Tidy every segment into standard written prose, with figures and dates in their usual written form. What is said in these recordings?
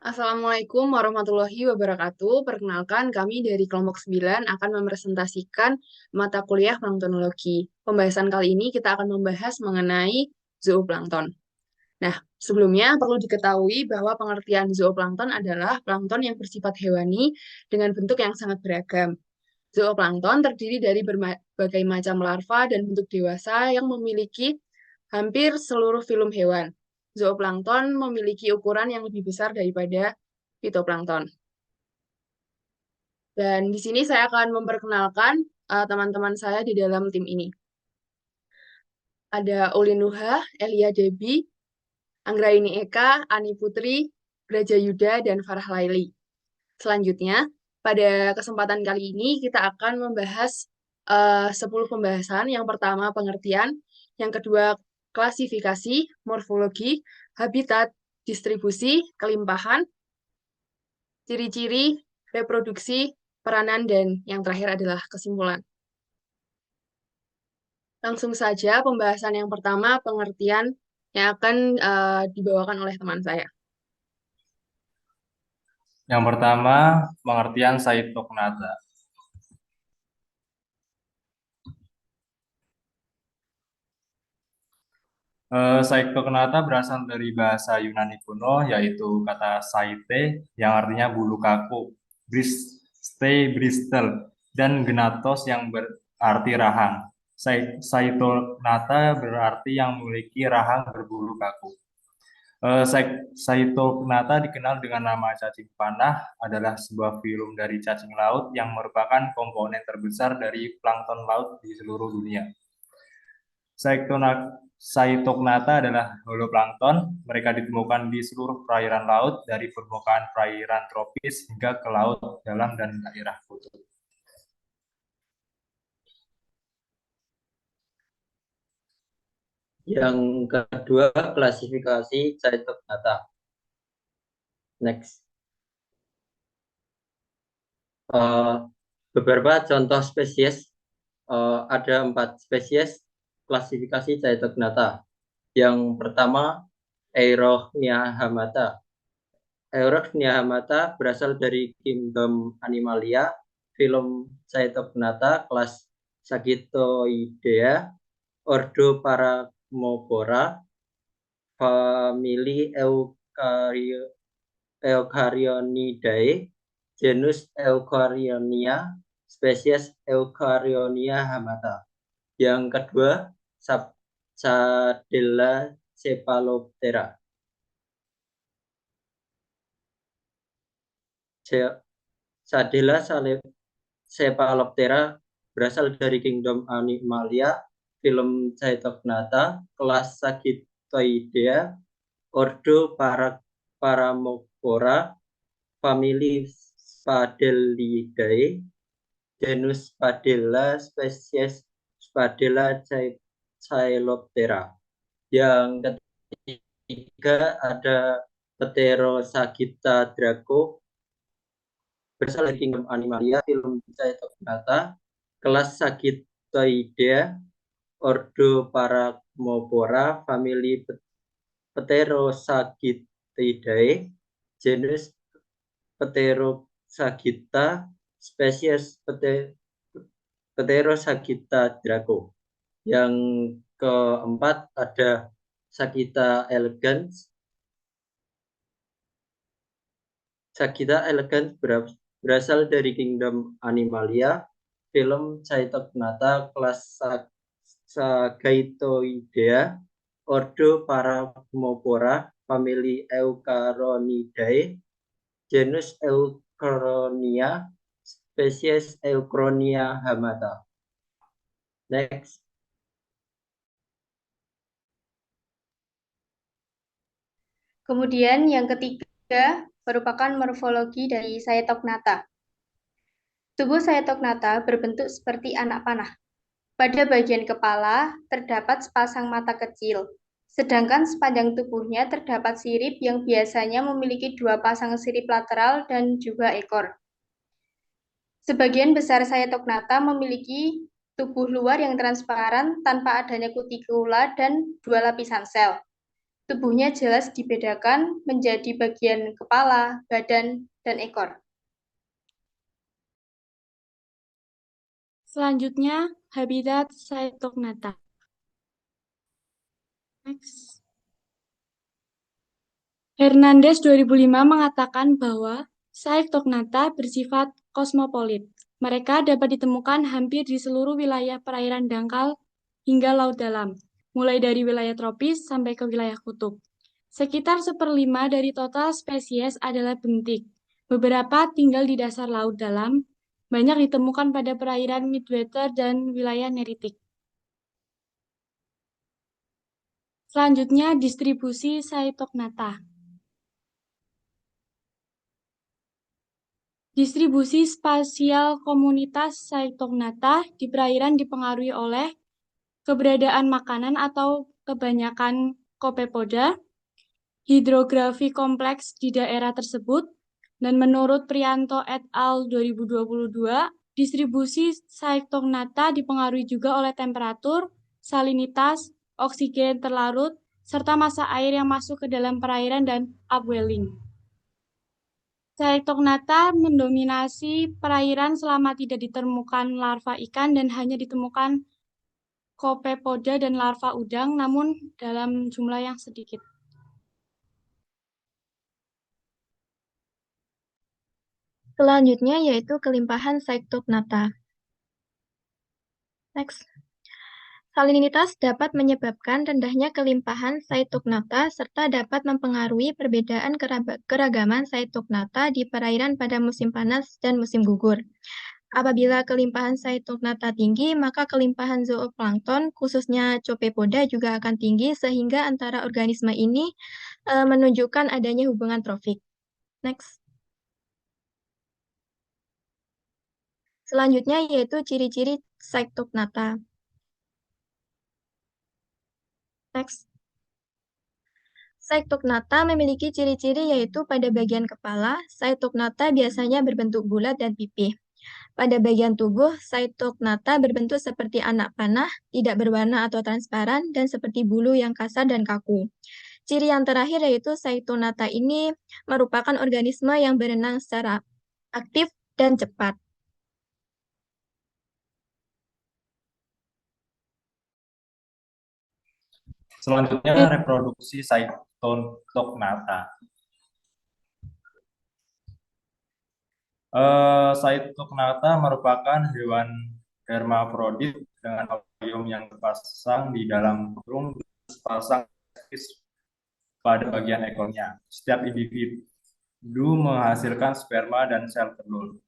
Assalamualaikum warahmatullahi wabarakatuh. Perkenalkan, kami dari kelompok 9 akan mepresentasikan mata kuliah planktonologi. Pembahasan kali ini kita akan membahas mengenai zooplankton. Nah, sebelumnya perlu diketahui bahwa pengertian zooplankton adalah plankton yang bersifat hewani dengan bentuk yang sangat beragam. Zooplankton terdiri dari berbagai macam larva dan bentuk dewasa yang memiliki hampir seluruh filum hewan. Zooplankton memiliki ukuran yang lebih besar daripada fitoplankton. Dan di sini saya akan memperkenalkan teman-teman saya di dalam tim ini. Ada Ulin Nuha, Elia Debi, Anggraini Eka, Ani Putri, Braja Yuda, dan Farah Laili. Selanjutnya, pada kesempatan kali ini kita akan membahas 10 pembahasan. Yang pertama pengertian, yang kedua klasifikasi, morfologi, habitat, distribusi, kelimpahan, ciri-ciri, reproduksi, peranan, dan yang terakhir adalah kesimpulan. Langsung saja pembahasan yang pertama pengertian yang akan dibawakan oleh teman saya. Yang pertama, pengertian Cytokinata. Cytokinata berasal dari bahasa Yunani kuno, yaitu kata "saite" yang artinya bulu kaku, bristle, dan gnathos yang berarti rahang. Cytokinata berarti yang memiliki rahang berbulu kaku. Cytokinata dikenal dengan nama cacing panah, adalah sebuah filum dari cacing laut yang merupakan komponen terbesar dari plankton laut di seluruh dunia. Cytokinata adalah holoplankton. Mereka ditemukan di seluruh perairan laut, dari permukaan perairan tropis hingga ke laut dalam dan daerah kutub. Yang kedua, klasifikasi Cytokinata. Next. Beberapa contoh spesies, ada 4 spesies klasifikasi Cytokinata. Yang pertama, Eirochnia hamata. Eirochnia hamata berasal dari kingdom Animalia, filum Cytokinata, kelas Sagitthoidea, ordo Paramopora, famili Eukaryoonidae, genus Eukaryonia, spesies Eukaryonia hamata. Yang kedua, Sadella cephaloptera. Sadella cephaloptera berasal dari kingdom Animalia, filum Cytokinata, kelas Sagitthoidea, ordo Paramopora, famili Spadelidae, genus Spadella, spesies Spadella Caeloptera. Yang ketiga ada Pterosagitta draco, berasal dari kingdom Animalia, filum Cytokinata, kelas Sagitthoidea, ordo Paramopora, famili Pterosagittaidae, genus Pterosagitta, spesies Pterosagitta draco. Yang keempat ada Sagitta elegans. Sagitta elegans berasal dari kingdom Animalia, filum Cytokinata, kelas Sagitthoidea, ordo Paramopora, famili Eukaronidae, genus Euchronia, spesies Euchronia hamata. Next. Kemudian yang ketiga merupakan morfologi dari Cytokinata. Tubuh Cytokinata berbentuk seperti anak panah. Pada bagian kepala terdapat sepasang mata kecil, sedangkan sepanjang tubuhnya terdapat sirip yang biasanya memiliki 2 pasang sirip lateral dan juga ekor. Sebagian besar Cytokinata memiliki tubuh luar yang transparan tanpa adanya kutikula dan 2 lapisan sel. Tubuhnya jelas dibedakan menjadi bagian kepala, badan, dan ekor. Selanjutnya, habitat Cytognatha. Next. Hernandez 2005 mengatakan bahwa Cytognatha bersifat kosmopolit. Mereka dapat ditemukan hampir di seluruh wilayah perairan dangkal hingga laut dalam, mulai dari wilayah tropis sampai ke wilayah kutub. Sekitar 1/5 dari total spesies adalah bentik. Beberapa tinggal di dasar laut dalam, banyak ditemukan pada perairan midwater dan wilayah neritik. Selanjutnya, distribusi Cytognatha. Distribusi spasial komunitas Cytognatha di perairan dipengaruhi oleh keberadaan makanan atau kebanyakan Copepoda, hidrografi kompleks di daerah tersebut, dan menurut Prianto et al. 2022, distribusi Cytognatha dipengaruhi juga oleh temperatur, salinitas, oksigen terlarut, serta massa air yang masuk ke dalam perairan dan upwelling. Cytognatha mendominasi perairan selama tidak ditemukan larva ikan dan hanya ditemukan Copepoda dan larva udang, namun dalam jumlah yang sedikit. Selanjutnya yaitu kelimpahan Cytognatha. Next. Salinitas dapat menyebabkan rendahnya kelimpahan Cytognatha serta dapat mempengaruhi perbedaan keragaman Cytognatha di perairan pada musim panas dan musim gugur. Apabila kelimpahan Cytognatha tinggi, maka kelimpahan zooplankton, khususnya Copepoda, juga akan tinggi sehingga antara organisme ini menunjukkan adanya hubungan trofik. Next. Selanjutnya yaitu ciri-ciri Cytognatha. Next. Cytognatha memiliki ciri-ciri yaitu pada bagian kepala, Cytognatha biasanya berbentuk bulat dan pipih. Pada bagian tubuh, Cytognatha berbentuk seperti anak panah, tidak berwarna atau transparan, dan seperti bulu yang kasar dan kaku. Ciri yang terakhir yaitu Cytognatha ini merupakan organisme yang berenang secara aktif dan cepat. Selanjutnya, reproduksi Cytognatha. Cytognatha merupakan hewan hermafrodit dengan ovarium yang terpasang di dalam burung dan sepasang testis pada bagian ekornya. Setiap individu menghasilkan sperma dan sel telur.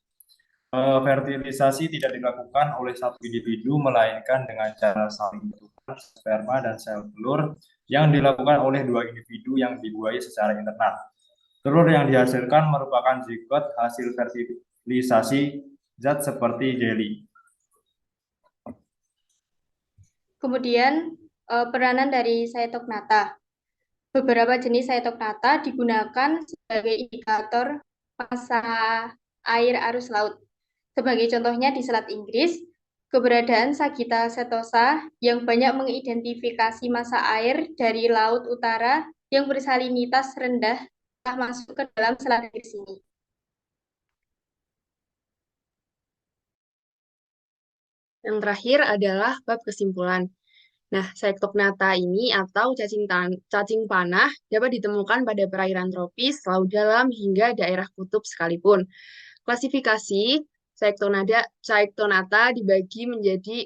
Fertilisasi tidak dilakukan oleh satu individu, melainkan dengan cara saling bertukar sperma dan sel telur yang dilakukan oleh 2 individu yang dibuai secara internal. Telur yang dihasilkan merupakan zigot hasil fertilisasi zat seperti jelly. Kemudian, peranan dari Cytognatha. Beberapa jenis Cytognatha digunakan sebagai indikator massa air arus laut. Sebagai contohnya di Selat Inggris, keberadaan Sagitta setosa yang banyak mengidentifikasi massa air dari laut utara yang bersalinitas rendah telah masuk ke dalam Selat Inggris ini. Yang terakhir adalah bab kesimpulan. Nah, Cytognatha ini atau cacing panah dapat ditemukan pada perairan tropis, laut dalam, hingga daerah kutub sekalipun. Klasifikasi Cytognatha dibagi menjadi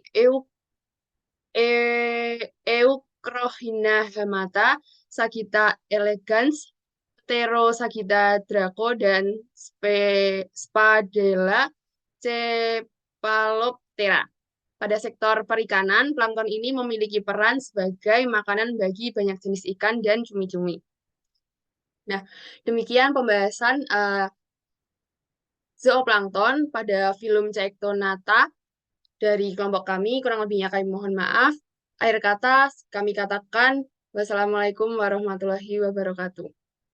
Eucrohinahamata, Sagitta elegans, Pterosagitta draco, dan Spadella cephaloptera. Pada sektor perikanan, plankton ini memiliki peran sebagai makanan bagi banyak jenis ikan dan cumi-cumi. Nah, demikian pembahasan zooplankton pada film Cytognatha dari kelompok kami. Kurang lebihnya kami mohon maaf. Akhir kata, kami katakan wassalamualaikum warahmatullahi wabarakatuh.